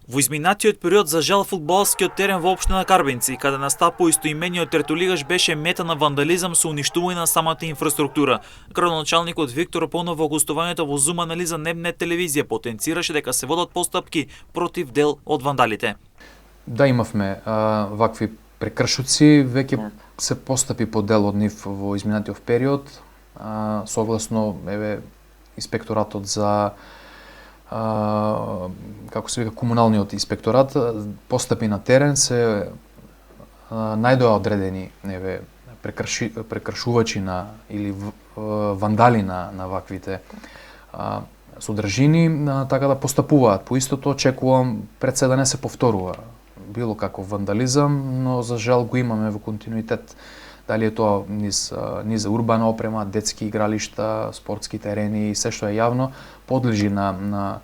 Во изминатиот период за жал фудбалскиот терен во општина Карбинци, каде настапува истоимениот третолигаш, беше мета на вандализам со уништување на самата инфраструктура. Градоначалникот Виктор Понов во гостувањето во Зум анализа Небнет телевизија потенцираше дека се водат постапки против дел од вандалите. Да, имавме вакви прекршоци, веќе се постапи по дел од нив во изминатиот период, согласно инспекторатот за како се вика комуналниот инспекторат, постапи на терен се најдоа одредени прекршувачи или вандали на ваквите содржини, така да постапуваат. По истото очекувам пред се да не се повторува било каков вандализам, но за жал го имаме во континуитет. Дали е тоа низ урбана опрема, детски игралишта, спортски терени и се што е јавно подлежи на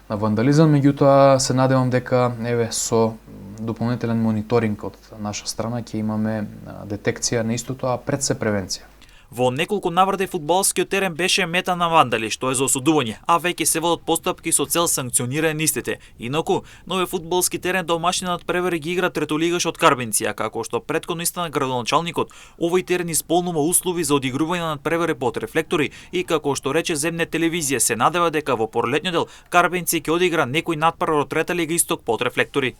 вандализам, меѓутоа се надевам дека со дополнителен мониторинг од наша страна ќе имаме детекција на истото, а пред се превенција. Во неколку наврати фудбалскиот терен беше мета на вандали, што е за осудување, а веќе се водат постапки со цел санкционирање на истите. Инаку, новиот фудбалски терен домашни надпревари ги игра третолигаш од Карбинци, како што претходно истана градоначалникот, овој терен исполнува услови за одигрување на надпревари под рефлектори и како што рече Земнет телевизија се надева дека во пролетниот дел Карбинци ќе одигра некој надпревар од трета лига Исток под рефлектори.